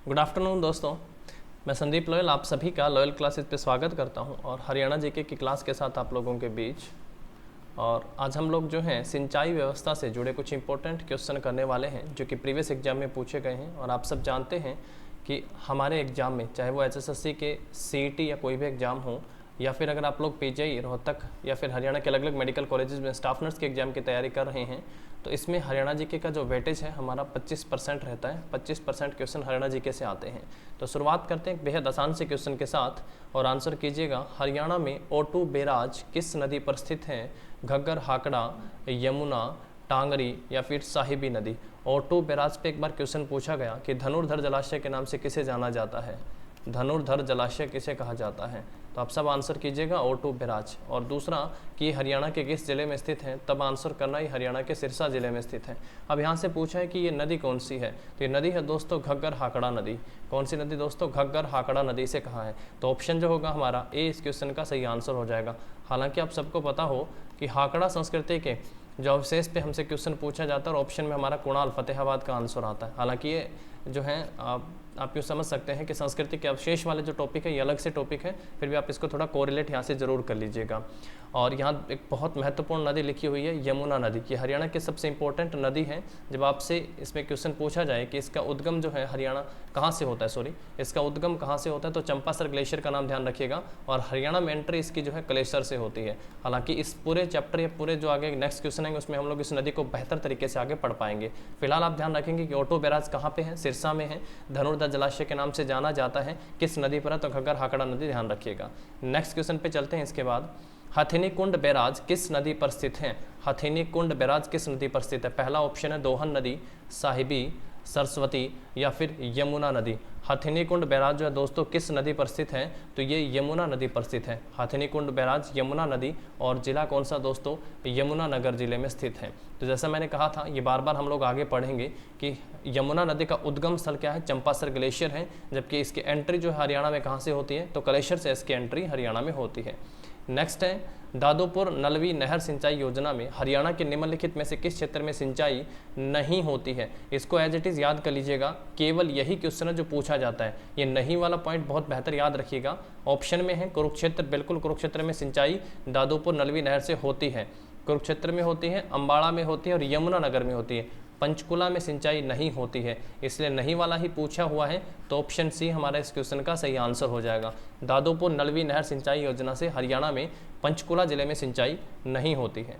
Good afternoon दोस्तों, मैं Sandeep loyal आप सभी का लोयल क्लासेस पे स्वागत करता हूं और हरियाणा जीके की क्लास के साथ आप लोगों के बीच। और आज हम लोग जो हैं सिंचाई व्यवस्था से जुड़े कुछ इंपॉर्टेंट क्वेश्चन करने वाले हैं जो कि प्रीवियस एग्जाम में पूछे गए हैं। और आप सब जानते हैं कि हमारे एग्ज़ाम में, चाहे वो एचएसएससी के सीईटी या कोई भी एग्ज़ाम हो, या फिर अगर आप लोग पीजीआई रोहतक या फिर हरियाणा के अलग अलग मेडिकल कॉलेजेस में स्टाफ नर्स के एग्ज़ाम की तैयारी कर रहे हैं, तो इसमें हरियाणा जीके का जो वेटेज है हमारा 25% रहता है। 25% क्वेश्चन हरियाणा जीके से आते हैं। तो शुरुआत करते हैं एक बेहद आसान से क्वेश्चन के साथ और आंसर कीजिएगा। हरियाणा में ओटू बैराज किस नदी पर स्थित है? घग्गर, हाकड़ा, यमुना, टांगरी या फिर साहिबी नदी। ओटू बैराज पे एक बार क्वेश्चन पूछा गया कि धनुर्धर जलाशय के नाम से किसे जाना जाता है? धनुर्धर जलाशय किसे कहा जाता है? तो आप सब आंसर कीजिएगा ओटू बैराज। और दूसरा कि हरियाणा के किस जिले में स्थित है, तब आंसर करना ही हरियाणा के सिरसा जिले में स्थित है। अब यहाँ से पूछा है कि ये नदी कौन सी है, तो ये नदी है दोस्तों घग्गर हाकड़ा नदी। कौन सी नदी दोस्तों? घग्गर हाकड़ा नदी से कहा है। तो ऑप्शन जो होगा हमारा ए इस क्वेश्चन का सही आंसर हो जाएगा। हालांकि आप सबको पता हो कि हाकड़ा संस्कृति के जो अवशेष पे हमसे क्वेश्चन पूछा जाता है और ऑप्शन में हमारा कुणाल फतेहाबाद का आंसर आता है। हालांकि ये जो है आप यूँ समझ सकते हैं कि संस्कृति के अवशेष वाले जो टॉपिक है ये अलग से टॉपिक है, फिर भी आप इसको थोड़ा कोरिलेट यहाँ से ज़रूर कर लीजिएगा। और यहाँ एक बहुत महत्वपूर्ण नदी लिखी हुई है यमुना नदी। ये हरियाणा की सबसे इंपॉर्टेंट नदी है। जब आपसे इसमें क्वेश्चन पूछा जाए कि इसका उद्गम जो है हरियाणा कहाँ से होता है, इसका उद्गम कहाँ से होता है, तो चंपासर ग्लेशियर का नाम ध्यान रखिएगा। और हरियाणा में एंट्री इसकी जो है कलेसर से होती है। हालांकि इस पूरे चैप्टर या पूरे जो आगे नेक्स्ट क्वेश्चन आएंगे उसमें हम लोग इस नदी को बेहतर तरीके से आगे पढ़ पाएंगे। फिलहाल आप ध्यान रखेंगे कि ओटू बैराज कहाँ पे है? सिरसा में है। धनुर्धर जलाशय के नाम से जाना जाता है। किस नदी पर है? तो घग्गर हाकड़ा नदी, ध्यान रखिएगा। नेक्स्ट क्वेश्चन पे चलते हैं। इसके बाद हथिनी कुंड बैराज किस नदी पर स्थित है? हथिनी कुंड बैराज किस नदी पर स्थित है? पहला ऑप्शन है दोहन नदी, साहिबी, सरस्वती या फिर यमुना नदी। हथिनी कुंड बैराज जो है दोस्तों किस नदी पर स्थित है? तो ये यमुना नदी पर स्थित है। हथिनी कुंड बैराज यमुना नदी, और जिला कौन सा दोस्तों? यमुना नगर जिले में स्थित है। तो जैसा मैंने कहा था, ये बार बार हम लोग आगे पढ़ेंगे कि यमुना नदी का उद्गम स्थल क्या है? चंपासर ग्लेशियर है। जबकि इसकी एंट्री जो है हरियाणा में कहाँ से होती है? तो ग्लेशियर से इसकी एंट्री हरियाणा में होती है। नेक्स्ट है दादोपुर नलवी नहर सिंचाई योजना में हरियाणा के निम्नलिखित में से किस क्षेत्र में सिंचाई नहीं होती है? इसको एज इट इज़ याद कर लीजिएगा। केवल यही क्वेश्चन है जो पूछा जाता है। ये नहीं वाला पॉइंट बहुत बेहतर याद रखिएगा। ऑप्शन में है कुरुक्षेत्र, बिल्कुल कुरुक्षेत्र में सिंचाई दादोपुर नलवी नहर से होती है। कुरुक्षेत्र में होती है, अम्बाड़ा में होती है और यमुना नगर में होती है। पंचकुला में सिंचाई नहीं होती है, इसलिए नहीं वाला ही पूछा हुआ है। तो ऑप्शन सी हमारा इस क्वेश्चन का सही आंसर हो जाएगा। दादोपुर नलवी नहर सिंचाई योजना से हरियाणा में पंचकुला जिले में सिंचाई नहीं होती है।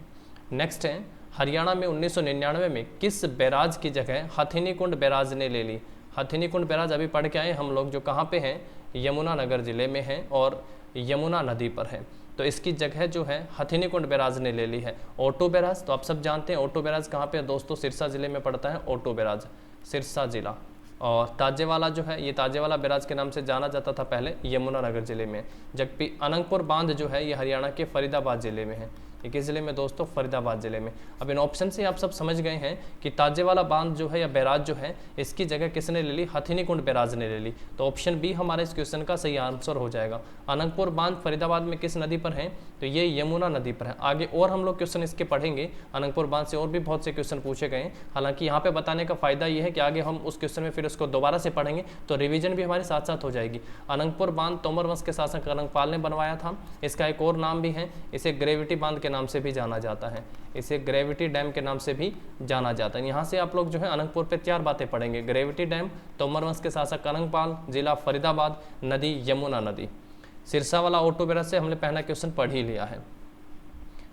नेक्स्ट है हरियाणा में 1999 में किस बैराज की जगह हथिनी कुंड बैराज ने ले ली? हथिनी कुंड बैराज अभी पढ़ के आए हम लोग, जो कहाँ पे हैं? यमुना नगर जिले में है और यमुना नदी पर है। तो इसकी जगह जो है हथिनी कुंड बैराज ने ले ली है। ओटू बैराज तो आप सब जानते हैं। ओटू बैराज कहाँ पे है दोस्तों? सिरसा जिले में पड़ता है ओटू बैराज, सिरसा जिला। और ताजेवाला जो है, ये ताजेवाला बैराज के नाम से जाना जाता था पहले, यमुना नगर जिले में। जबकि अनंगपुर बांध जो है ये हरियाणा के फरीदाबाद जिले में है। ये किस जिले में दोस्तों? फरीदाबाद जिले में। अब इन ऑप्शन से आप सब समझ गए हैं कि ताजेवाला बांध जो है या बैराज जो है इसकी जगह किसने ले ली? हथिनी कुंड बैराज ने ले ली। तो ऑप्शन बी हमारे इस क्वेश्चन का सही आंसर हो जाएगा। अनंगपुर बांध फरीदाबाद में किस नदी पर है? तो ये यमुना नदी पर है। आगे और हम लोग क्वेश्चन इसके पढ़ेंगे। अनंगपुर बांध से और भी बहुत से क्वेश्चन पूछे गए हैं। हालांकि यहाँ पे बताने का फायदा ये है कि आगे हम उस क्वेश्चन में फिर उसको दोबारा से पढ़ेंगे तो रिवीजन भी हमारे साथ साथ हो जाएगी। अनंगपुर बांध तोमर वंश के शासक अनंगपाल ने बनवाया था। इसका एक और नाम भी है, इसे ग्रेविटी बांध के नाम से भी जाना जाता है। इसे ग्रेविटी डैम के नाम से भी जाना जाता है। यहाँ से आप लोग जो है अनंगपुर पे 4 बातें पढ़ेंगे। ग्रेविटी डैम, तोमर वंश के शासक अनंगपाल, जिला फरीदाबाद, नदी यमुना नदी। सिरसा वाला ओटू बैराज से हमने पहला क्वेश्चन पढ़ ही लिया है।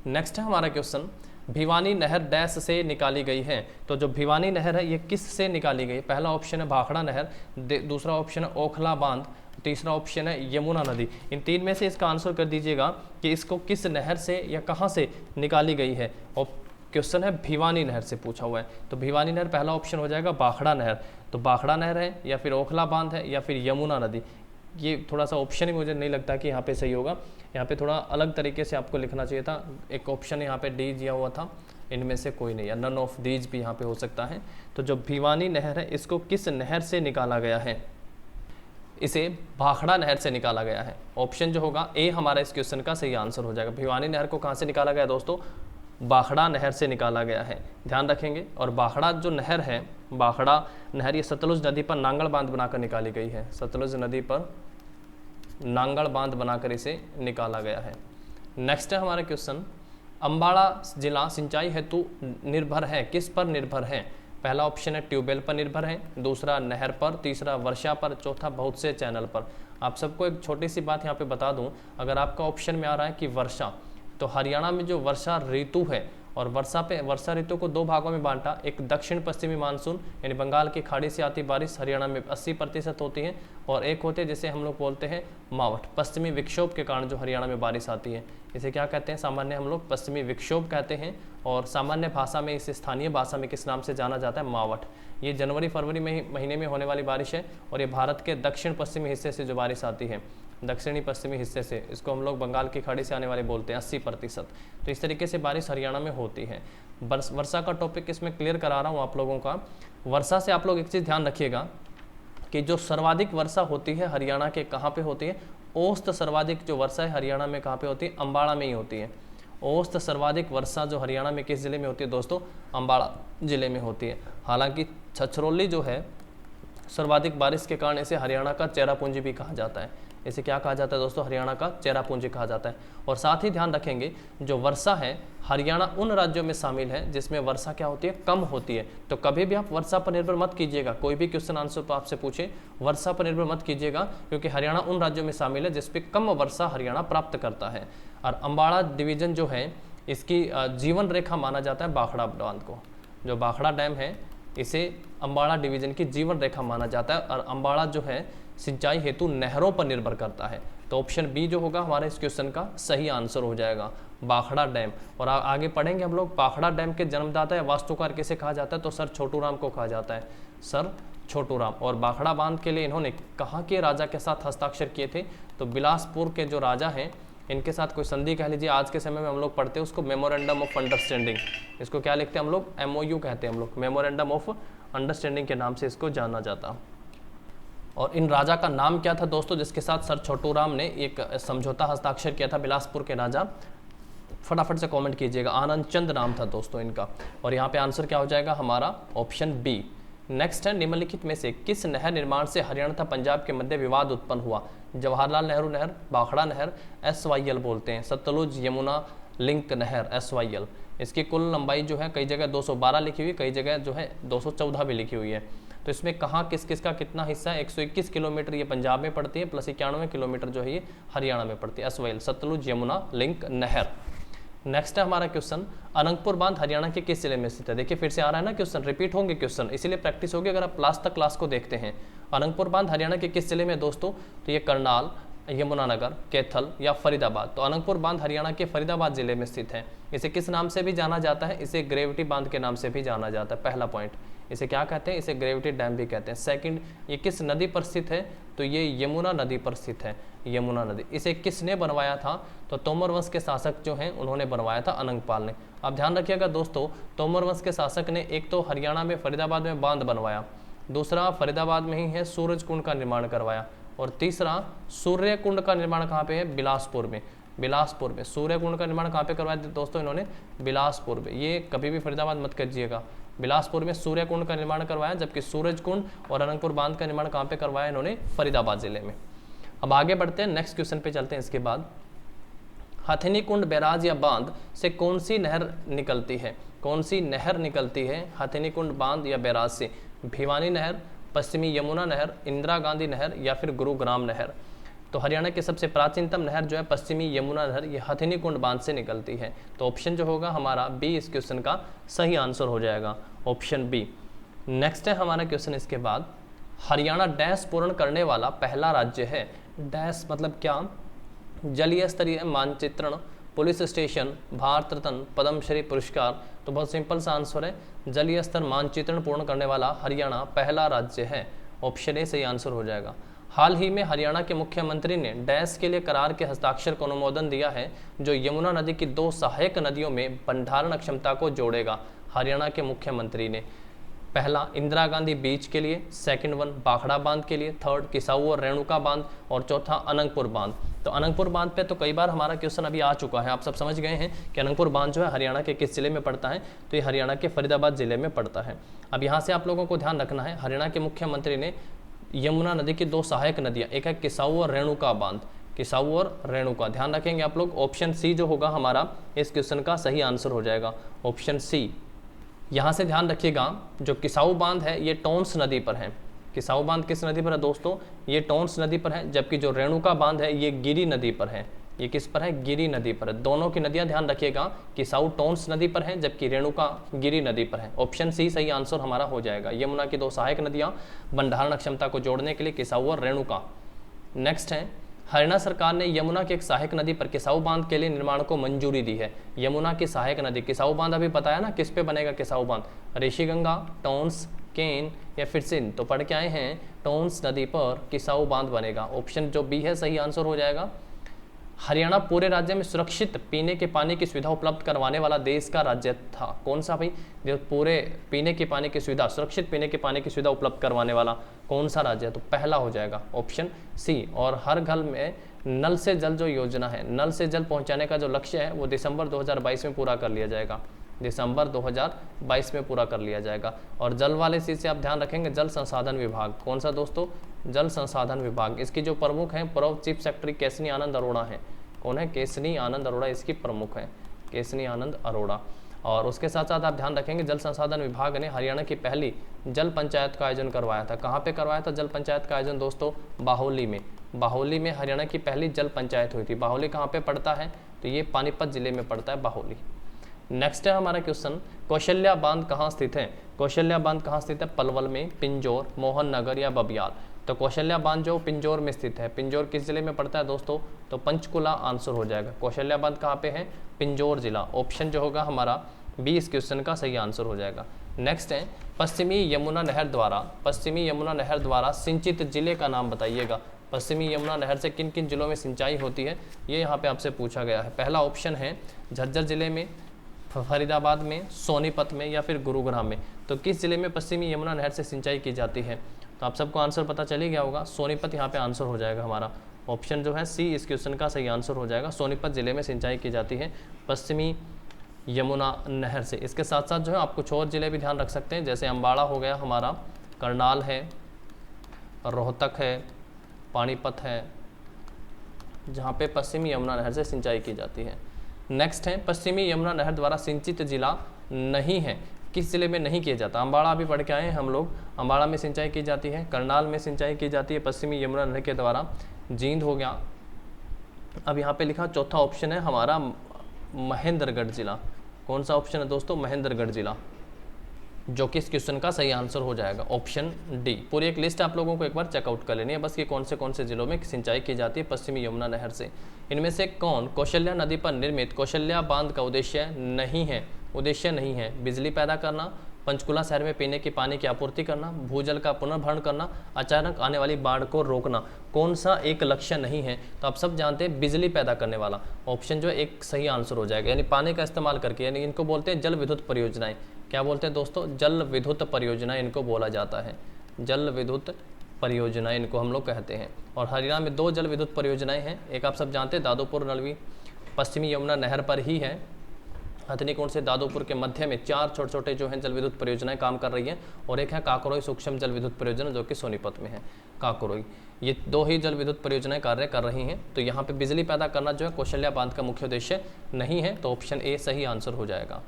नेक्स्ट है हमारा क्वेश्चन, भिवानी नहर डैश से निकाली गई है? तो जो भिवानी नहर है ये किस से निकाली गई? पहला ऑप्शन है भाखड़ा नहर, दूसरा ऑप्शन है ओखला बांध, तीसरा ऑप्शन है यमुना नदी। इन तीन में से इसका आंसर कर दीजिएगा कि इसको किस नहर से या कहाँ से निकाली गई है। और क्वेश्चन है भिवानी नहर से पूछा हुआ है। तो भिवानी नहर पहला ऑप्शन हो जाएगा भाखड़ा नहर। तो भाखड़ा नहर है या फिर ओखला बांध है या फिर यमुना नदी। ये थोड़ा सा ऑप्शन ही मुझे नहीं लगता कि यहाँ पे सही होगा। यहाँ पे थोड़ा अलग तरीके से आपको लिखना चाहिए था। एक ऑप्शन यहाँ पे डी दिया हुआ था, इनमें से कोई नहीं, या नन ऑफ दीज भी यहाँ पे हो सकता है। तो जो भिवानी नहर है इसको किस नहर से निकाला गया है? इसे भाखड़ा नहर से निकाला गया है। ऑप्शन जो होगा ए हमारा इस क्वेश्चन का सही आंसर हो जाएगा। भिवानी नहर को कहाँ से निकाला गया दोस्तों? बाखड़ा नहर से निकाला गया है, ध्यान रखेंगे। और बाखड़ा जो नहर है, बाखड़ा नहर ये सतलुज नदी पर नांगल बांध बनाकर निकाली गई है, सतलुज नदी पर नांगल बांध बनाकर इसे निकाला गया है। नेक्स्ट है हमारा क्वेश्चन, अम्बाड़ा जिला सिंचाई हेतु निर्भर है, किस पर निर्भर है? पहला ऑप्शन है ट्यूबवेल पर निर्भर है, दूसरा नहर पर, तीसरा वर्षा पर, चौथा बहुत से चैनल पर। आप सबको एक छोटी सी बात यहाँ पे बता दूं, अगर आपका ऑप्शन में आ रहा है कि वर्षा, तो हरियाणा में जो वर्षा ऋतु है, और वर्षा ऋतु को दो भागों में बांटा, एक दक्षिण पश्चिमी मानसून यानी बंगाल की खाड़ी से आती बारिश हरियाणा में 80% होती है, और एक होते हैं जिसे हम लोग बोलते हैं मावठ, पश्चिमी विक्षोभ के कारण जो हरियाणा में बारिश आती है, इसे क्या कहते हैं? सामान्य हम लोग पश्चिमी विक्षोभ कहते हैं, और सामान्य भाषा में, इसे स्थानीय भाषा में किस नाम से जाना जाता है? मावठ। ये जनवरी फरवरी महीने में होने वाली बारिश है, और ये भारत के दक्षिण पश्चिमी हिस्से से जो बारिश आती है, दक्षिणी पश्चिमी हिस्से से, इसको हम लोग बंगाल की खाड़ी से आने वाले बोलते हैं 80%। तो इस तरीके से बारिश हरियाणा में होती है। वर्षा का टॉपिक इसमें क्लियर करा रहा हूँ आप लोगों का। वर्षा से आप लोग एक चीज़ ध्यान रखिएगा कि जो सर्वाधिक वर्षा होती है हरियाणा के कहाँ पे होती है? औसत सर्वाधिक जो वर्षा है हरियाणा में कहाँ पे होती है? अम्बाड़ा में ही होती है। औसत सर्वाधिक वर्षा जो हरियाणा में किस जिले में होती है दोस्तों? अम्बाड़ा जिले में होती है। हालांकि छछरौली जो है सर्वाधिक बारिश के कारण इसे हरियाणा का चेरापूंजी भी कहा जाता है। इसे क्या कहा जाता है दोस्तों? हरियाणा का चेरापूंजी कहा जाता है। और साथ ही ध्यान रखेंगे, जो वर्षा है हरियाणा उन राज्यों में शामिल है जिसमें वर्षा क्या होती है? कम होती है। तो कभी भी आप वर्षा पर निर्भर मत कीजिएगा, कोई भी क्वेश्चन आंसर तो आपसे पूछे वर्षा पर निर्भर मत कीजिएगा, क्योंकि हरियाणा उन राज्यों में शामिल है जिसपे कम वर्षा हरियाणा प्राप्त करता है। और अम्बाड़ा डिवीजन जो है इसकी जीवन रेखा माना जाता है बाखड़ा बांध को। जो बाखड़ा डैम है इसे अम्बाड़ा डिवीजन की जीवन रेखा माना जाता है, और अम्बाड़ा जो है सिंचाई हेतु नहरों पर निर्भर करता है। तो ऑप्शन बी जो होगा हमारे इस क्वेश्चन का सही आंसर हो जाएगा, बाखड़ा डैम। और आगे पढ़ेंगे हम लोग, बाखड़ा डैम के जन्मदाता या वास्तुकार किसे कहा जाता है? तो सर छोटू राम को कहा जाता है, सर छोटू राम। और बाखड़ा बांध के लिए इन्होंने कहाँ के राजा के साथ हस्ताक्षर किए थे? तो बिलासपुर के जो राजा हैं इनके साथ कोई संधि कह लीजिए, आज के समय में हम लोग पढ़ते हैं उसको मेमोरेंडम ऑफ अंडरस्टैंडिंग। इसको क्या लिखते हैं हम लोग? MOU कहते हैं हम लोग, मेमोरेंडम ऑफ अंडरस्टैंडिंग के नाम से इसको जाना जाता। और इन राजा का नाम क्या था दोस्तों जिसके साथ सर छोटू राम ने एक समझौता हस्ताक्षर किया था? बिलासपुर के राजा, फटाफट से कमेंट कीजिएगा, आनंद चंद नाम था दोस्तों इनका। और यहाँ पे आंसर क्या हो जाएगा हमारा? Option B. नेक्स्ट है, निम्नलिखित में से किस नहर निर्माण से हरियाणा तथा पंजाब के मध्य विवाद उत्पन्न हुआ? जवाहरलाल नेहरू नहर, बाखड़ा नहर, SYL बोलते हैं, सतलुज यमुना लिंक नहर, SYL। इसकी कुल लंबाई जो है कई जगह 212 लिखी हुई, कई जगह जो है 214 भी लिखी हुई है। तो इसमें कहाँ किस किस का कितना हिस्सा है? 121 किलोमीटर ये पंजाब में पड़ती है, प्लस 91 किलोमीटर जो है ये हरियाणा में पड़ती है, SYL सतलुज यमुना लिंक नहर। नेक्स्ट है हमारा क्वेश्चन, अनंतपुर बांध हरियाणा के किस जिले में स्थित है? देखिए फिर से आ रहा है ना क्वेश्चन, रिपीट होंगे क्वेश्चन, इसीलिए प्रैक्टिस होगी अगर आप लास्ट तक क्लास को देखते हैं। अनंतपुर बांध हरियाणा के किस जिले में दोस्तों? तो ये करनाल, यमुनानगर, कैथल या फरीदाबाद। तो अनंतपुर बांध हरियाणा के फरीदाबाद जिले में स्थित है। इसे किस नाम से भी जाना जाता है? इसे ग्रेविटी बांध के नाम से भी जाना जाता है। पहला पॉइंट, इसे क्या कहते हैं? इसे ग्रेविटी डैम भी कहते हैं। सेकंड, ये किस नदी पर स्थित है? तो ये यमुना नदी पर स्थित है, यमुना नदी। इसे किसने बनवाया था? तो तोमर वंश के शासक जो हैं उन्होंने बनवाया था, अनंगपाल ने। आप ध्यान रखिएगा दोस्तों, तोमर वंश के शासक ने एक तो हरियाणा में फरीदाबाद में बांध बनवाया, दूसरा फरीदाबाद में ही है सूरज कुंड का निर्माण करवाया, और तीसरा सूर्य कुंड का निर्माण कहाँ पे है? बिलासपुर में। बिलासपुर में सूर्य कुंड का निर्माण कहाँ पे करवाया दोस्तों इन्होंने? बिलासपुर में। ये कभी भी फरीदाबाद मत करिएगा, बिलासपुर में सूर्य कुंड का निर्माण करवाया, जबकि सूरज कुंड और अनंतपुर बांध का निर्माण कहाँ पे करवाया इन्होंने? फरीदाबाद जिले में। अब आगे बढ़ते हैं, नेक्स्ट क्वेश्चन पे चलते हैं। इसके बाद, हथिनी कुंड बैराज या बांध से कौन सी नहर निकलती है? कौन सी नहर निकलती है हथिनी कुंड बांध या बैराज से? भिवानी नहर, पश्चिमी यमुना नहर, इंदिरा गांधी नहर या फिर गुरुग्राम नहर? तो हरियाणा की सबसे प्राचीनतम नहर जो है पश्चिमी यमुना नहर, ये हथिनी कुंड बांध से निकलती है। तो ऑप्शन जो होगा हमारा बी इस क्वेश्चन का सही आंसर हो जाएगा, ऑप्शन बी। नेक्स्ट है हमारा क्वेश्चन इसके बाद, हरियाणा डैश पूर्ण करने वाला पहला राज्य है। डैश मतलब क्या? जलीय स्तरीय मानचित्रण, पुलिस स्टेशन, भारत रत्न, पद्मश्री पुरस्कार। तो बहुत सिंपल सा आंसर है, जलीय स्तर मानचित्रण पूर्ण करने वाला हरियाणा पहला राज्य है, ऑप्शन ए सही आंसर हो जाएगा। हाल ही में हरियाणा के मुख्यमंत्री ने डैश के लिए करार के हस्ताक्षर को अनुमोदन दिया है जो यमुना नदी की 2 सहायक नदियों में भंडारण क्षमता को जोड़ेगा। हरियाणा के मुख्यमंत्री ने, पहला इंदिरा गांधी बीच के लिए, सेकंड वन बाखड़ा बांध के लिए, थर्ड किसाऊ और रेणुका बांध, और चौथा अनंगपुर बांध। तो अनंगपुर बांध पे तो कई बार हमारा क्वेश्चन अभी आ चुका है, आप सब समझ गए हैं कि अनंगपुर बांध जो है हरियाणा के किस जिले में पड़ता है, तो ये हरियाणा के फरीदाबाद जिले में पड़ता है। अब यहाँ से आप लोगों को ध्यान रखना है, हरियाणा के मुख्यमंत्री ने यमुना नदी की 2 सहायक नदियाँ, एक है किसाऊ और रेणुका बांध, किसाऊ और रेणुका, ध्यान रखेंगे आप लोग। ऑप्शन सी जो होगा हमारा इस क्वेश्चन का सही आंसर हो जाएगा, ऑप्शन सी। यहाँ से ध्यान रखिएगा, जो किसाऊ बांध है ये टोंस नदी पर है। किसाऊ बांध किस नदी पर है दोस्तों, ये टोंस नदी पर है, जबकि जो रेणुका बांध है ये गिरी नदी पर है। ये किस पर है, गिरी नदी पर है। दोनों की नदियां ध्यान रखिएगा, किसाऊ टोंस नदी पर है जबकि रेणुका गिरी नदी पर है। ऑप्शन सी सही आंसर हमारा हो जाएगा। यमुना की 2 सहायक नदियां भंडारण क्षमता को जोड़ने के लिए किसाऊ और रेणुका। नेक्स्ट है, हरियाणा सरकार ने यमुना की एक सहायक नदी पर किसाऊ बांध के लिए निर्माण को मंजूरी दी है। यमुना की सहायक नदी, किसाऊ बांध अभी बताया ना किस पे बनेगा किसाऊ बांध, ऋषिगंगा, टोंस, केन या फिर सिंध, तो पढ़ के आए हैं टोंस नदी पर किसाऊ बांध बनेगा। ऑप्शन जो बी है सही आंसर हो जाएगा। हरियाणा पूरे राज्य में सुरक्षित पीने के पानी की सुविधा उपलब्ध करवाने वाला देश का राज्य था। कौन सा भाई, जो पूरे पीने के पानी की सुविधा, सुरक्षित पीने के पानी की सुविधा उपलब्ध करवाने वाला कौन सा राज्य है, तो पहला हो जाएगा ऑप्शन सी। और हर घर में नल से जल जो योजना है, नल से जल पहुंचाने का जो लक्ष्य है वो दिसंबर 2022 में पूरा कर लिया जाएगा, दिसंबर 2022 में पूरा कर लिया जाएगा। और जल वाले चीज से आप ध्यान रखेंगे, जल संसाधन विभाग, कौन सा दोस्तों, जल संसाधन विभाग। इसकी जो प्रमुख हैं पूर्व चीफ सेक्रेटरी केसनी आनंद अरोड़ा है। कौन है, केसनी आनंद अरोड़ा इसकी प्रमुख है, केसनी आनंद अरोड़ा। और उसके साथ साथ आप ध्यान रखेंगे, जल संसाधन विभाग ने हरियाणा की पहली जल पंचायत का आयोजन करवाया था। कहाँ पे करवाया था जल पंचायत का आयोजन दोस्तों, बाहोली में। बाहोली में हरियाणा की पहली जल पंचायत हुई थी। बाहोली कहाँ पे पड़ता है, तो ये पानीपत जिले में पड़ता है बाहोली। नेक्स्ट है हमारा क्वेश्चन, कौशल्या बांध कहाँ स्थित है। कौशल्या बांध कहाँ स्थित है, पलवल में, पिंजौर, मोहन नगर या बबियाल। तो कौशल्या बांध जो पिंजौर में स्थित है, पिंजौर किस जिले में पड़ता है दोस्तों, तो पंचकुला आंसर हो जाएगा। कौशल्या बांध कहाँ पे है, पिंजौर जिला। ऑप्शन जो होगा हमारा बी इस क्वेश्चन का सही आंसर हो जाएगा। नेक्स्ट है, पश्चिमी यमुना नहर द्वारा, पश्चिमी यमुना नहर द्वारा सिंचित जिले का नाम बताइएगा। पश्चिमी यमुना नहर से किन किन जिलों में सिंचाई होती है, ये यहाँ पे आपसे पूछा गया है। पहला ऑप्शन है झज्जर जिले में, फरीदाबाद में, सोनीपत में या फिर गुरुग्राम में। तो किस जिले में पश्चिमी यमुना नहर से सिंचाई की जाती है, तो आप सबको आंसर पता चल ही गया होगा, सोनीपत यहाँ पे आंसर हो जाएगा हमारा। ऑप्शन जो है सी इस क्वेश्चन का सही आंसर हो जाएगा। सोनीपत जिले में सिंचाई की जाती है पश्चिमी यमुना नहर से। इसके साथ साथ जो है आप कुछ और जिले भी ध्यान रख सकते हैं, जैसे अम्बाड़ा हो गया हमारा, करनाल है, रोहतक है, पानीपत है, जहाँ पे पश्चिमी यमुना नहर से सिंचाई की जाती है। नेक्स्ट है, पश्चिमी यमुना नहर द्वारा सिंचित जिला नहीं है, किस जिले में नहीं किया जाता। अम्बाड़ा अभी पढ़ के आए हैं हम लोग, अम्बाड़ा में सिंचाई की जाती है, करनाल में सिंचाई की जाती है पश्चिमी यमुना नहर के द्वारा, जींद हो गया। अब यहाँ पे लिखा चौथा ऑप्शन है हमारा महेंद्रगढ़ जिला। कौन सा ऑप्शन है दोस्तों, महेंद्रगढ़ जिला, जो कि इस क्वेश्चन का सही आंसर हो जाएगा, ऑप्शन डी। पूरी एक लिस्ट आप लोगों को एक बार चेकआउट कर लेनी है बस, कि कौन से जिलों में सिंचाई की जाती है पश्चिमी यमुना नहर से। इनमें से कौन कौशल्या नदी पर निर्मित कौशल्या बांध का उद्देश्य नहीं है, बिजली पैदा करना, पंचकुला शहर में पीने के पानी की आपूर्ति करना, भूजल का पुनर्भरण करना, अचानक आने वाली बाढ़ को रोकना। कौन सा एक लक्ष्य नहीं है, तो आप सब जानते हैं बिजली पैदा करने वाला। ऑप्शन जो एक सही आंसर हो जाएगा, यानी पानी का इस्तेमाल करके, यानी इनको बोलते हैं जल विद्युत परियोजनाएं। क्या बोलते हैं दोस्तों, जल विद्युत परियोजना इनको बोला जाता है, जल विद्युत परियोजना इनको हम लोग कहते हैं। और हरियाणा में 2 जल विद्युत परियोजनाएं हैं, एक आप सब जानते हैं दादोपुर नलवी पश्चिमी यमुना नहर पर ही है, हथनीकुंड से दादोपुर के मध्य में 4 छोटे छोटे जो हैं जल विद्युत परियोजनाएं काम कर रही हैं, और एक है काकोरोई सूक्ष्म जल विद्युत परियोजना जो कि सोनीपत में है, काकोरोई। ये 2 ही जल विद्युत परियोजनाएं कार्य कर रही हैं। तो यहाँ पे बिजली पैदा करना जो है कौशल्या बांध का मुख्य उद्देश्य नहीं है, तो ऑप्शन ए सही आंसर हो जाएगा।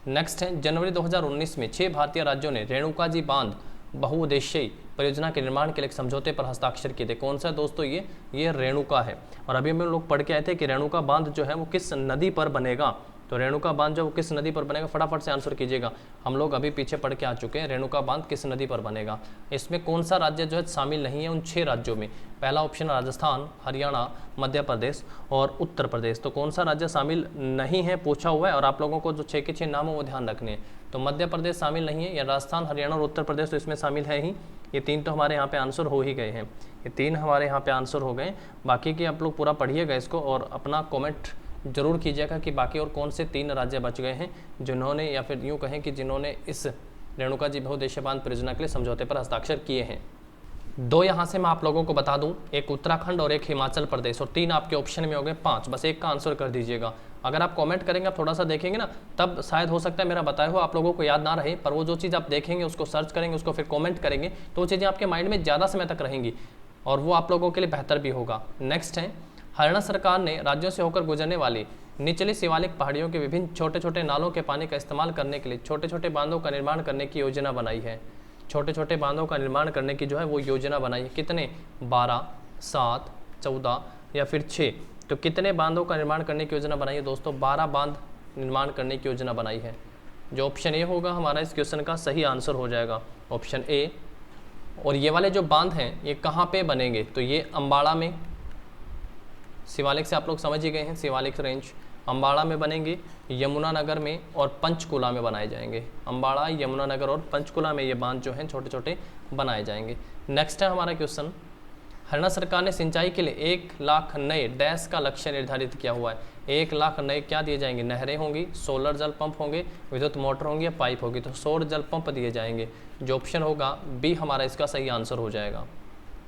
नेक्स्ट है, जनवरी 2019 में 6 भारतीय राज्यों ने रेणुका जी बांध बहुउद्देश्यीय परियोजना के निर्माण के लिए समझौते पर हस्ताक्षर किए थे। कौन सा दोस्तों, ये रेणुका है। और अभी हम लोग पढ़ के आए थे कि रेणुका बांध जो है वो किस नदी पर बनेगा, तो रेणुका बांध जो किस नदी पर बनेगा, फटाफट से आंसर कीजिएगा। हम लोग अभी पीछे पढ़ के आ चुके हैं, रेणुका बांध किस नदी पर बनेगा। इसमें कौन सा राज्य जो है शामिल नहीं है उन 6 राज्यों में। पहला ऑप्शन राजस्थान, हरियाणा, मध्य प्रदेश और उत्तर प्रदेश। तो कौन सा राज्य शामिल नहीं है पूछा हुआ है, और आप लोगों को जो 6 के 6 नाम है वो ध्यान रखने हैं। तो मध्य प्रदेश शामिल नहीं है, या राजस्थान, हरियाणा और उत्तर प्रदेश तो इसमें शामिल है ही। ये 3 तो हमारे यहाँ पे आंसर हो ही गए हैं, ये 3 हमारे यहाँ पे आंसर हो गए। बाकी के आप लोग पूरा पढ़िएगा इसको, और अपना कॉमेंट जरूर कीजिएगा कि बाकी और कौन से 3 राज्य बच गए हैं जिन्होंने, या फिर यूँ कहें कि जिन्होंने इस रेणुका जी बहुउद्देश्यीय बांध परियोजना के लिए समझौते पर हस्ताक्षर किए हैं। 2 यहाँ से मैं आप लोगों को बता दूं, एक उत्तराखंड और एक हिमाचल प्रदेश, और 3 आपके ऑप्शन में हो गए 5, बस एक का आंसर कर दीजिएगा। अगर आप कमेंट करेंगे, आप थोड़ा सा देखेंगे ना, तब शायद हो सकता है मेरा बताया हुआ आप लोगों को याद ना रहे, पर वो जो चीज़ आप देखेंगे उसको सर्च करेंगे, उसको फिर कमेंट करेंगे, तो वो चीज़ें आपके माइंड में ज़्यादा समय तक रहेंगी और वो आप लोगों के लिए बेहतर भी होगा। नेक्स्ट है, हरियाणा सरकार ने राज्यों से होकर गुजरने वाली निचली शिवालिक पहाड़ियों के विभिन्न छोटे छोटे नालों के पानी का इस्तेमाल करने के लिए छोटे छोटे बांधों का निर्माण करने की योजना बनाई है। छोटे छोटे बांधों का निर्माण करने की जो है वो योजना बनाई है। कितने? 12, 7, 14 या फिर 6। तो कितने बांधों का निर्माण करने की योजना बनाई है दोस्तों? 12 बांध निर्माण करने की योजना बनाई है। जो ऑप्शन ए होगा हमारा इस क्वेश्चन का सही आंसर हो जाएगा, ऑप्शन ए। और ये वाले जो बांध हैं ये कहाँ पे बनेंगे? तो ये अम्बाड़ा में, शिवालिक से आप लोग समझ ही गए हैं, शिवालिक रेंज अम्बाड़ा में बनेंगे, यमुनानगर में और पंचकुला में बनाए जाएंगे। अम्बाड़ा, यमुनानगर और पंचकुला में ये बांध जो हैं छोटे छोटे बनाए जाएंगे। नेक्स्ट है हमारा क्वेश्चन, हरियाणा सरकार ने सिंचाई के लिए 1 लाख नए डैश का लक्ष्य निर्धारित किया हुआ है। 1 लाख नए क्या दिए जाएंगे? नहरें होंगी, सोलर जल पंप होंगे, विद्युत मोटर होंगी या पाइप होगी। तो सौर जल पंप दिए जाएंगे। जो ऑप्शन होगा बी हमारा इसका सही आंसर हो जाएगा।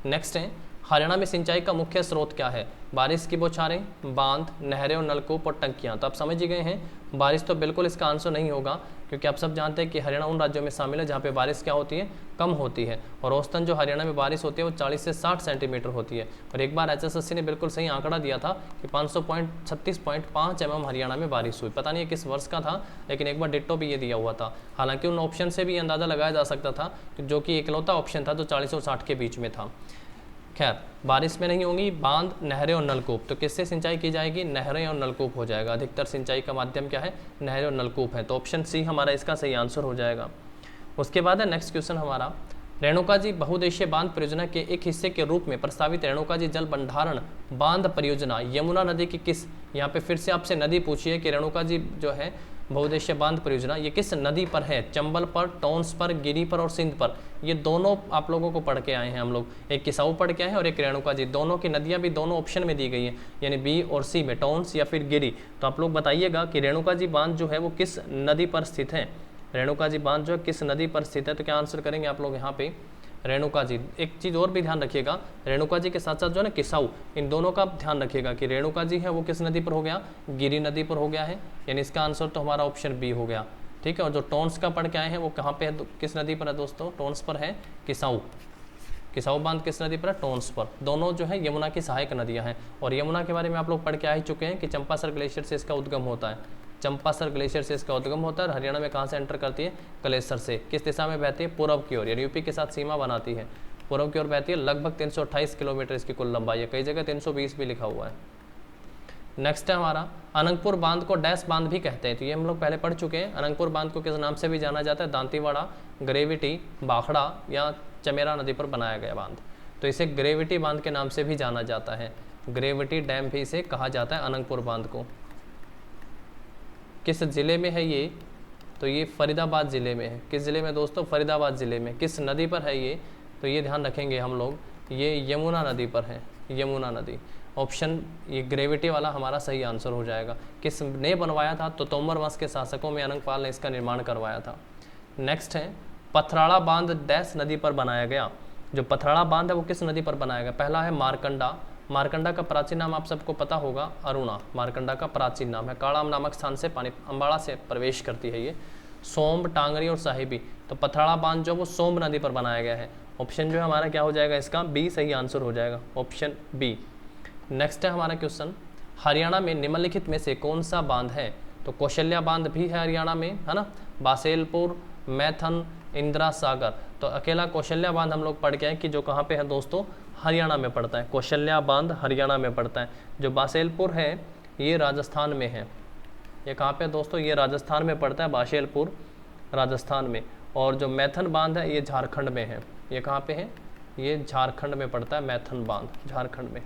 नेक्स्ट है, हरियाणा में सिंचाई का मुख्य स्रोत क्या है? बारिश की बौछारें, बांध, नहरें और नलकूप और टंकियां। तो आप समझ ही गए हैं, बारिश तो बिल्कुल इसका आंसर नहीं होगा, क्योंकि आप सब जानते हैं कि हरियाणा उन राज्यों में शामिल है जहाँ पे बारिश क्या होती है? कम होती है। और औसतन जो हरियाणा में बारिश होती है वो 40 से 60 सेंटीमीटर होती है। और एक बार HSSC ने बिल्कुल सही आंकड़ा दिया था कि 536.5 mm हरियाणा में बारिश हुई। पता नहीं किस वर्ष का था, लेकिन एक बार डिट्टो भी ये दिया हुआ था। हालांकि उन ऑप्शन से भी अंदाजा लगाया जा सकता था, जो कि इकलौता ऑप्शन था जो 40 और 60 के बीच में था। खैर, बारिश में नहीं होंगी बांध, नहरें और नलकूप। तो किससे सिंचाई की जाएगी? नहरें और नलकूप हो जाएगा। अधिकतर सिंचाई का माध्यम क्या है? नहरें और नलकूप है। तो ऑप्शन सी हमारा इसका सही आंसर हो जाएगा। उसके बाद है नेक्स्ट क्वेश्चन हमारा, रेणुका जी बहुउद्देशीय बांध परियोजना के एक हिस्से के रूप में प्रस्तावित रेणुका जी जल भंडारण बांध परियोजना यमुना नदी की किस, यहाँ पे फिर से आपसे नदी पूछी है कि रेणुका जी जो है बहुउद्देशीय बांध परियोजना ये किस नदी पर है? चंबल पर, टोंस पर, गिरी पर और सिंध पर। ये दोनों आप लोगों को पढ़ के आए हैं हम लोग, एक किसाऊ पढ़ के आए हैं और एक रेणुका जी। दोनों की नदियां भी दोनों ऑप्शन में दी गई हैं, यानी बी और सी में, टोंस या फिर गिरी। तो आप लोग बताइएगा कि रेणुका जी बांध जो है वो किस नदी पर स्थित है? रेणुका जी बांध जो है किस नदी पर स्थित है? तो क्या आंसर करेंगे आप लोग यहाँ पे? रेणुका जी। एक चीज़ और भी ध्यान रखिएगा, रेणुका जी के साथ साथ जो है ना किसाऊ, इन दोनों का ध्यान रखिएगा कि रेणुका जी है वो किस नदी पर हो गया? गिरी नदी पर हो गया है, यानी इसका आंसर तो हमारा ऑप्शन बी हो गया। ठीक है। और जो टोंस का पढ़ के आए हैं वो कहाँ पे है? तो किस नदी पर है दोस्तों? टोंस पर है किसाऊ। किसाऊ बांध किस नदी पर है? टोंस पर। दोनों जो है यमुना की सहायक नदियाँ हैं। और यमुना के बारे में आप लोग पढ़ के आ ही चुके हैं कि चंपासर ग्लेशियर से इसका उद्गम होता है। चंपासर ग्लेशियर से इसका उद्गम होता है। और हरियाणा में कहाँ से एंटर करती है? कलेसर से। किस दिशा में बहती है? पूर्व की ओर, यानी यूपी के साथ सीमा बनाती है। पूर्व की ओर बहती है। लगभग 328 किलोमीटर इसकी कुल लंबाई है, कई जगह 320 भी लिखा हुआ है। नेक्स्ट है हमारा, अनंगपुर बांध को डैश बांध भी कहते हैं। तो ये हम लोग पहले पढ़ चुके हैं। अनंगपुर बांध को किस नाम से भी जाना जाता है? दांतीवाड़ा, ग्रेविटी, बाखड़ा या चमेरा नदी पर बनाया गया बांध। तो इसे ग्रेविटी बांध के नाम से भी जाना जाता है। ग्रेविटी डैम भी इसे कहा जाता है अनंगपुर बांध को। किस जिले में है ये? तो ये फरीदाबाद जिले में है। किस जिले में दोस्तों? फरीदाबाद जिले में। किस नदी पर है ये? तो ये ध्यान रखेंगे हम लोग, ये यमुना नदी पर है, यमुना नदी। ऑप्शन ये ग्रेविटी वाला हमारा सही आंसर हो जाएगा। किसने बनवाया था? तो तोमर वंश के शासकों में अनंगपाल ने इसका निर्माण करवाया था। नेक्स्ट है, पथराड़ा बांध डैश नदी पर बनाया गया। जो पथराड़ा बांध है वो किस नदी पर बनाया गया? पहला है मारकंडा। मारकंडा का प्राचीन नाम आप सबको पता होगा, अरुणा। मारकंडा का प्राचीन नाम है। काड़ाम नामक स्थान से पानी अम्बाड़ा से प्रवेश करती है ये। सोम्ब, टांगरी और साहिबी। तो पथराड़ा बांध जो वो सोम्ब नदी पर बनाया गया है। ऑप्शन जो है हमारा क्या हो जाएगा? इसका बी सही आंसर हो जाएगा, ऑप्शन बी। नेक्स्ट है हमारा क्वेश्चन, हरियाणा में निम्नलिखित में से कौन सा बांध है? तो कौशल्या बांध भी है हरियाणा में, है ना। बासेलपुर, मैथन, इंदिरा सागर। तो अकेला कौशल्या बांध हम लोग पढ़ के आए कि जो कहाँ पे है दोस्तों? हरियाणा में पड़ता है। कौशल्या बांध हरियाणा में पड़ता है। जो बासेलपुर है ये राजस्थान में है। ये कहाँ पे दोस्तों? ये राजस्थान में पड़ता है, बासेलपुर राजस्थान में। और जो मैथन बांध है ये झारखंड में है। ये कहाँ पे है? ये झारखंड में पड़ता है, मैथन बांध झारखंड में।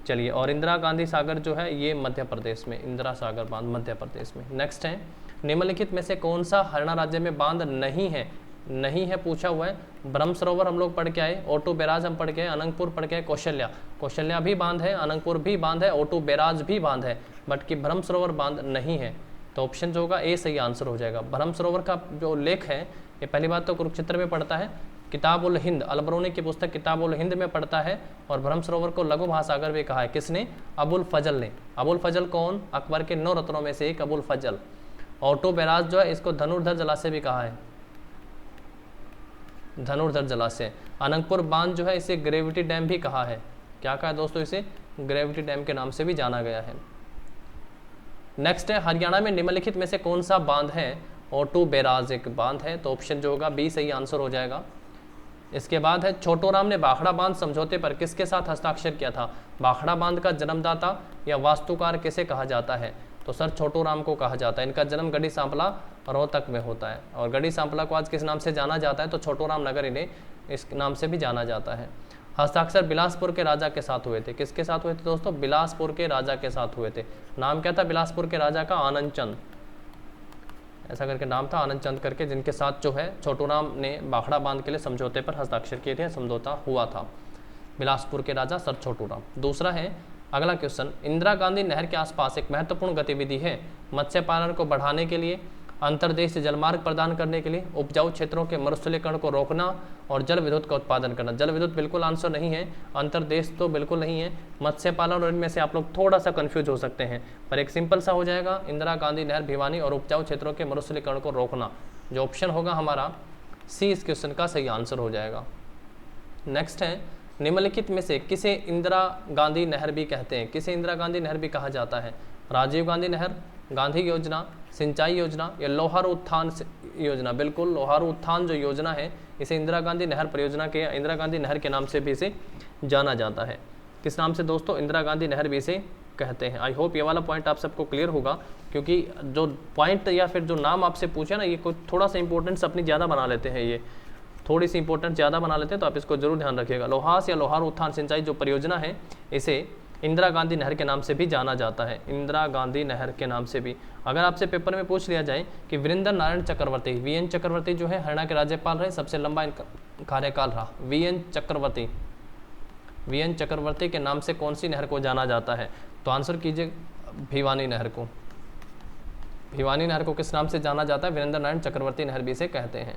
चलिए, और इंदिरा गांधी सागर जो है ये मध्य प्रदेश में, इंदिरा सागर बांध मध्य प्रदेश में। नेक्स्ट है, निम्नलिखित में से कौन सा हरियाणा राज्य में बांध नहीं है? नहीं है पूछा हुआ है। ब्रह्म सरोवर हम लोग पढ़ के आए, ओटू बैराज हम पढ़ के आए, अनंगपुर पढ़ के आए, कौशल्या। कौशल्या भी बांध है, अनंगपुर भी बांध है, ओटू बैराज भी बांध है, बट कि ब्रह्म सरोवर बांध नहीं है। तो ऑप्शन जो होगा ए सही आंसर हो जाएगा। ब्रह्म सरोवर का जो लेख है ये पहली बात तो कुरुक्षेत्र में पड़ता है, किताब उल हिंद, अलबरूनी की पुस्तक किताब उल हिंद में पढ़ता है। और भ्रम सरोवर को लघु महासागर भी कहा है। किसने? अबुल फजल ने। अबुल फजल कौन? अकबर के 9 रत्नों में से एक अबुल फजल। ऑटो बैराज जो है इसको धनुर्धर जलाशय भी कहा है, धनुर्धर जलाशय। अनंगपुर बांध जो है इसे ग्रेविटी डैम भी कहा है। क्या कहा है दोस्तों? इसे ग्रेविटी डैम के नाम से भी जाना गया है। नेक्स्ट है, हरियाणा में निम्नलिखित में से कौन सा बांध है? ऑटो बैराज एक बांध है, तो ऑप्शन जो होगा बी सही आंसर हो जाएगा। इसके बाद है, छोटोराम ने भाखड़ा बांध समझौते पर किसके साथ हस्ताक्षर किया था? भाखड़ा बांध का जन्मदाता या वास्तुकार किसे कहा जाता है? तो सर छोटोराम को कहा जाता है। इनका जन्म गढ़ी सांपला रोहतक में होता है, और गढ़ी सांपला को आज किस नाम से जाना जाता है? तो छोटोराम नगर इन्हें इस नाम से भी जाना जाता है। हस्ताक्षर बिलासपुर के राजा के साथ हुए थे। किसके साथ हुए थे दोस्तों? बिलासपुर के राजा के साथ हुए थे। नाम क्या था बिलासपुर के राजा का? आनंद चंद, ऐसा करके नाम था, आनंद चंद करके, जिनके साथ जो है छोटूराम ने भाखड़ा बांध के लिए समझौते पर हस्ताक्षर किए थे, समझौता हुआ था। बिलासपुर के राजा सर छोटूराम। दूसरा है, अगला क्वेश्चन, इंदिरा गांधी नहर के आसपास एक महत्वपूर्ण गतिविधि है। मत्स्य पालन को बढ़ाने के लिए, अंतर्देशीय जलमार्ग प्रदान करने के लिए, उपजाऊ क्षेत्रों के मरुस्थलीकरण को रोकना और जल विद्युत का उत्पादन करना। जल विद्युत बिल्कुल आंसर नहीं है, अंतर्देश तो बिल्कुल नहीं है, मत्स्य पालन और इनमें से आप लोग थोड़ा सा कंफ्यूज हो सकते हैं, पर एक सिंपल सा हो जाएगा, इंदिरा गांधी नहर भिवानी और उपजाऊ क्षेत्रों के मरुस्थलीकरण को रोकना। जो ऑप्शन होगा हमारा सी इस क्वेश्चन का सही आंसर हो जाएगा। नेक्स्ट है, निम्नलिखित में से किसे इंदिरा गांधी नहर भी कहते हैं? किसे इंदिरा गांधी नहर भी कहा जाता है? राजीव गांधी नहर, गांधी योजना, सिंचाई योजना या लोहारू उत्थान योजना? बिल्कुल लोहारू उत्थान जो योजना है इसे इंदिरा गांधी नहर परियोजना के, इंदिरा गांधी नहर के नाम से भी इसे जाना जाता है। किस नाम से दोस्तों? इंदिरा गांधी नहर भी इसे कहते हैं। आई होप ये वाला पॉइंट आप सबको क्लियर होगा, क्योंकि जो पॉइंट या फिर जो नाम आपसे पूछे ना, ये कोई थोड़ा सा इंपॉर्टेंस अपनी ज़्यादा बना लेते हैं, ये थोड़ी सी इंपॉर्टेंस ज़्यादा बना लेते हैं, तो आप इसको जरूर ध्यान रखिएगा। लोहास या लोहारू उत्थान सिंचाई जो परियोजना है इसे इंदिरा गांधी नहर के नाम से भी जाना जाता है, इंदिरा गांधी नहर के नाम से भी। अगर आपसे पेपर में पूछ लिया जाए कि वीरेंद्र नारायण चक्रवर्ती, वीएन चक्रवर्ती जो है हरियाणा के राज्यपाल रहे, सबसे लंबा इनका कार्यकाल रहा, वीएन चक्रवर्ती, वीएन चक्रवर्ती के नाम से कौन सी नहर को जाना जाता है? तो आंसर कीजिए भिवानी नहर को। भिवानी नहर को किस नाम से जाना जाता है? वीरेंद्र नारायण चक्रवर्ती नहर भी इसे कहते हैं।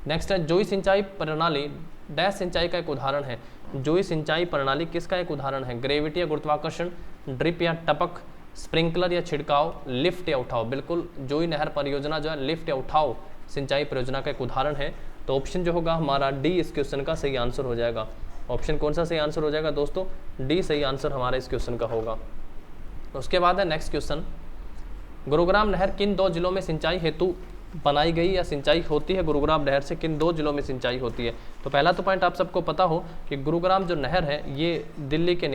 नेक्स्ट है, जोई सिंचाई प्रणाली डैश सिंचाई का एक उदाहरण है। जोई सिंचाई प्रणाली किसका एक उदाहरण है? ग्रेविटी या गुरुत्वाकर्षण, ड्रिप या टपक, स्प्रिंकलर या छिड़काव, लिफ्ट या उठाव? बिल्कुल जोई नहर परियोजना जो है लिफ्ट या उठाव सिंचाई परियोजना का एक उदाहरण है। तो ऑप्शन जो होगा हमारा डी इस क्वेश्चन का सही आंसर हो जाएगा। ऑप्शन कौन सा सही आंसर हो जाएगा दोस्तों? डी सही आंसर हमारा इस क्वेश्चन का होगा। उसके बाद है नेक्स्ट क्वेश्चन, गुरुग्राम नहर किन 2 जिलों में सिंचाई हेतु बनाई गई या सिंचाई होती है? गुरुग्राम नहर से किन 2 जिलों में सिंचाई होती है? तो पहला तो पॉइंट आप सबको पता हो कि गुरुग्राम जो नहर है ये दिल्ली के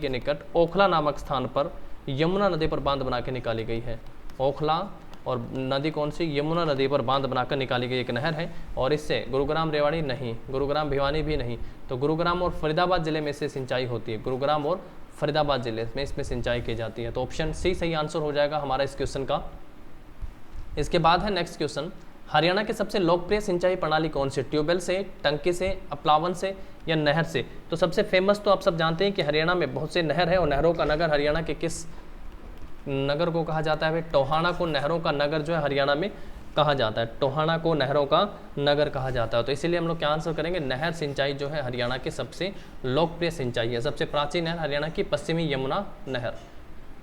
निकट ओखला नामक स्थान पर यमुना नदी पर बांध बना के निकाली गई है। ओखला और नदी कौन सी? यमुना नदी पर बांध बनाकर निकाली गई एक नहर है, और इससे गुरुग्राम रेवाड़ी नहीं, गुरुग्राम भिवानी भी नहीं, तो गुरुग्राम और फरीदाबाद जिले में से सिंचाई होती है। गुरुग्राम और फरीदाबाद जिले में इसमें सिंचाई की जाती है। तो ऑप्शन सी सही आंसर हो जाएगा हमारा इस क्वेश्चन का। इसके बाद है नेक्स्ट क्वेश्चन, हरियाणा की सबसे लोकप्रिय सिंचाई प्रणाली कौन सी? ट्यूबवेल से, टंकी से, प्लावन से या नहर से? तो सबसे फेमस तो आप सब जानते हैं कि हरियाणा में बहुत से नहर है, और नहरों का नगर हरियाणा के किस नगर को कहा जाता है? टोहाना को नहरों का नगर जो है हरियाणा में कहा जाता है। टोहाना को नहरों का नगर कहा जाता है। तो इसीलिए हम लोग क्या आंसर करेंगे? नहर सिंचाई जो है हरियाणा की सबसे लोकप्रिय सिंचाई है। सबसे प्राचीन नहर हरियाणा की पश्चिमी यमुना नहर।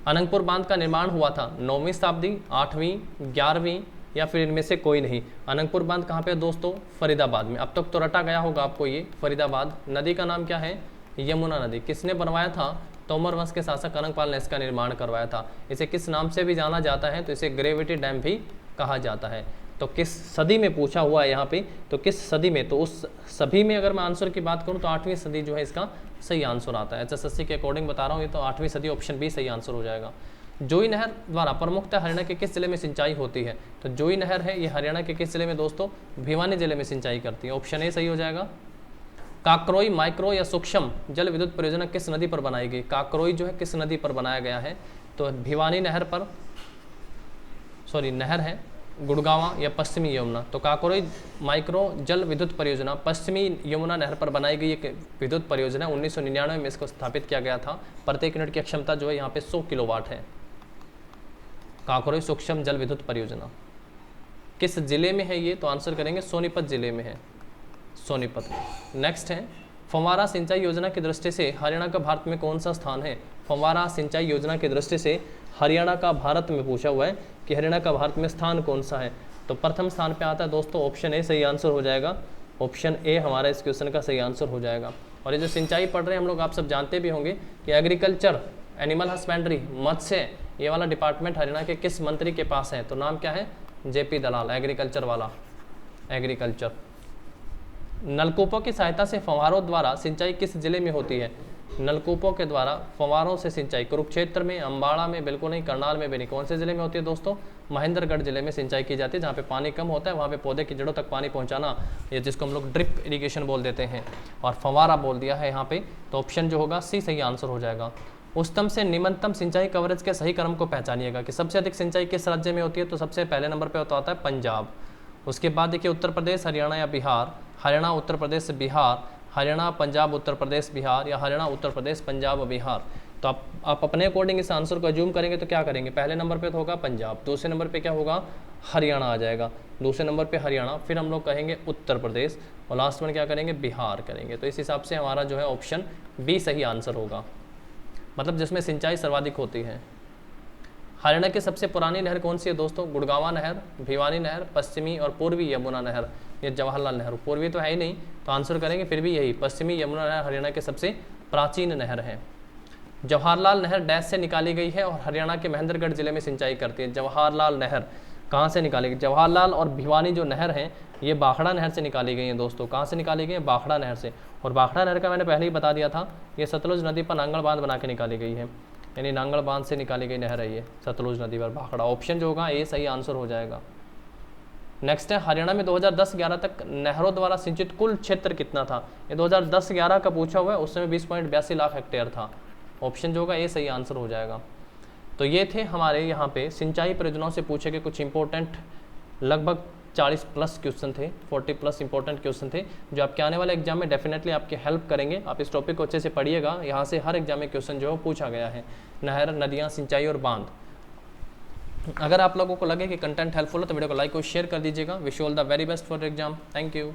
अनंगपुर बांध का निर्माण हुआ था 9वीं शताब्दी, 8वीं, 11वीं या फिर इनमें से कोई नहीं। अनंगपुर बांध कहाँ पे है दोस्तों? फरीदाबाद में। अब तक तो रटा गया होगा आपको ये फरीदाबाद। नदी का नाम क्या है? यमुना नदी। किसने बनवाया था? तोमर वंश के शासक अनंगपाल ने इसका निर्माण करवाया था। इसे किस नाम से भी जाना जाता है? तो इसे ग्रेविटी डैम भी कहा जाता है। तो किस सदी में पूछा हुआ है यहाँ पे, तो किस सदी में? तो उस सभी में अगर मैं आंसर की बात करूँ तो 8वीं सदी जो है इसका सही आंसर आता है। HSSC के अकॉर्डिंग बता रहा हूँ, ये तो 8वीं सदी, ऑप्शन बी सही आंसर हो जाएगा। जोई नहर द्वारा प्रमुखतः हरियाणा के किस जिले में सिंचाई होती है? तो जोई नहर है ये हरियाणा के किस जिले में दोस्तों? भिवानी जिले में सिंचाई करती है। ऑप्शन ए सही हो जाएगा। काकरोई माइक्रो या सूक्ष्म जल विद्युत परियोजना किस नदी पर बनाई गई? काकरोई जो है किस नदी पर बनाया गया है? तो भिवानी नहर पर, सॉरी नहर है गुड़गावा या पश्चिमी यमुना। तो काकरोई माइक्रो जल विद्युत परियोजना पश्चिमी यमुना नहर पर बनाई गई एक विद्युत परियोजना 1999 में इसको स्थापित किया गया था। प्रत्येक यूनिट की क्षमता जो है यहाँ पे 100 किलोवाट है। काकरोई सूक्ष्म जल विद्युत परियोजना किस जिले में है ये? तो आंसर करेंगे सोनीपत जिले में है। सोनीपत। नेक्स्ट है फव्वारा सिंचाई योजना की दृष्टि से हरियाणा का भारत में कौन सा स्थान है? फव्वारा सिंचाई योजना की दृष्टि से हरियाणा का भारत में पूछा हुआ है कि हरियाणा का भारत में स्थान कौन सा है, तो प्रथम स्थान पे आता है दोस्तों ऑप्शन ए सही आंसर हो जाएगा। ऑप्शन ए हमारा इस क्वेश्चन का सही आंसर हो जाएगा। और ये जो सिंचाई पढ़ रहे हैं हम लोग, आप सब जानते भी होंगे कि एग्रीकल्चर, एनिमल हस्बेंड्री, मत्स्य, ये वाला डिपार्टमेंट हरियाणा के किस मंत्री के पास है? तो नाम क्या है? जेपी दलाल, एग्रीकल्चर वाला, एग्रीकल्चर। नलकूपों की सहायता से फव्वारों द्वारा सिंचाई किस जिले में होती है? नलकूपों के द्वारा फव्वारों से सिंचाई कुरुक्षेत्र में, अम्बाड़ा में, बिल्कुल नहीं, करनाल में भी नहीं। कौन से जिले में होती है दोस्तों? महेंद्रगढ़ जिले में सिंचाई की जाती है, जहाँ पे पानी कम होता है, वहाँ पे पौधे की जड़ों तक पानी पहुँचाना, ये जिसको हम लोग ड्रिप इरिगेशन बोल देते हैं, और फव्वारा बोल दिया है यहाँ पे, तो ऑप्शन जो होगा सी सही आंसर हो जाएगा। उच्चतम से निम्नतम सिंचाई कवरेज के सही क्रम को पहचानिएगा कि सबसे अधिक सिंचाई किस राज्य में होती है? तो सबसे पहले नंबर पर होता है पंजाब। उसके बाद देखिए उत्तर प्रदेश, हरियाणा या बिहार, हरियाणा, उत्तर प्रदेश, बिहार, हरियाणा, पंजाब, उत्तर प्रदेश, बिहार, या हरियाणा, उत्तर प्रदेश, पंजाब, बिहार। तो आप अपने अकॉर्डिंग इस आंसर को अज्यूम करेंगे तो क्या करेंगे? पहले नंबर पे तो होगा पंजाब, दूसरे नंबर पे क्या होगा? हरियाणा आ जाएगा, दूसरे नंबर पे हरियाणा, फिर हम लोग कहेंगे उत्तर प्रदेश, और लास्ट में क्या करेंगे? बिहार करेंगे। तो इस हिसाब से हमारा जो है ऑप्शन बी सही आंसर होगा, मतलब जिसमें सिंचाई सर्वाधिक होती है। हरियाणा की सबसे पुरानी नहर कौन सी है दोस्तों? गुड़गावा नहर, भिवानी नहर, पश्चिमी और पूर्वी यमुना नहर, ये जवाहरलाल नेहरू। पूर्वी तो है ही नहीं, तो आंसर करेंगे फिर भी यही, पश्चिमी यमुना नहर हरियाणा की सबसे प्राचीन नहर है। जवाहरलाल नहर डैश से निकाली गई है और हरियाणा के महेंद्रगढ़ जिले में सिंचाई करती है। जवाहरलाल नहर कहाँ से निकाली गई? जवाहरलाल और भिवानी जो नहर है ये बाखड़ा नहर से निकाली गई है दोस्तों। कहाँ से निकाली गई है? बाखड़ा नहर से। और बाखड़ा नहर का मैंने पहले ही बता दिया था, ये सतलुज नदी पर नांगल बांध बना के निकाली गई है, यानी नांगल बांध से निकाली गई नहर है ये सतलुज नदी पर बाखड़ा। ऑप्शन जो होगा ये सही आंसर हो जाएगा। नेक्स्ट है हरियाणा में 2010-11 तक नहरों द्वारा सिंचित कुल क्षेत्र कितना था? ये 2010-11 का पूछा हुआ है, उस समय 20.82 लाख हेक्टेयर था। ऑप्शन जो होगा ये सही आंसर हो जाएगा। तो ये थे हमारे यहाँ पे सिंचाई परियोजनाओं से पूछे गए कुछ इंपॉर्टेंट, लगभग 40+ क्वेश्चन थे, 40+ इंपॉर्टेंट क्वेश्चन थे, जो आपके आने वाले एग्जाम में डेफिनेटली आपकी हेल्प करेंगे। आप इस टॉपिक को अच्छे से पढ़िएगा, यहाँ से हर एग्जाम में क्वेश्चन जो है पूछा गया है, नहर, नदियाँ, सिंचाई और बांध। अगर आप लोगों को लगे कि कंटेंट हेल्पफुल है तो वीडियो को लाइक और शेयर कर दीजिएगा। Wish you all the very best for exam. Thank you.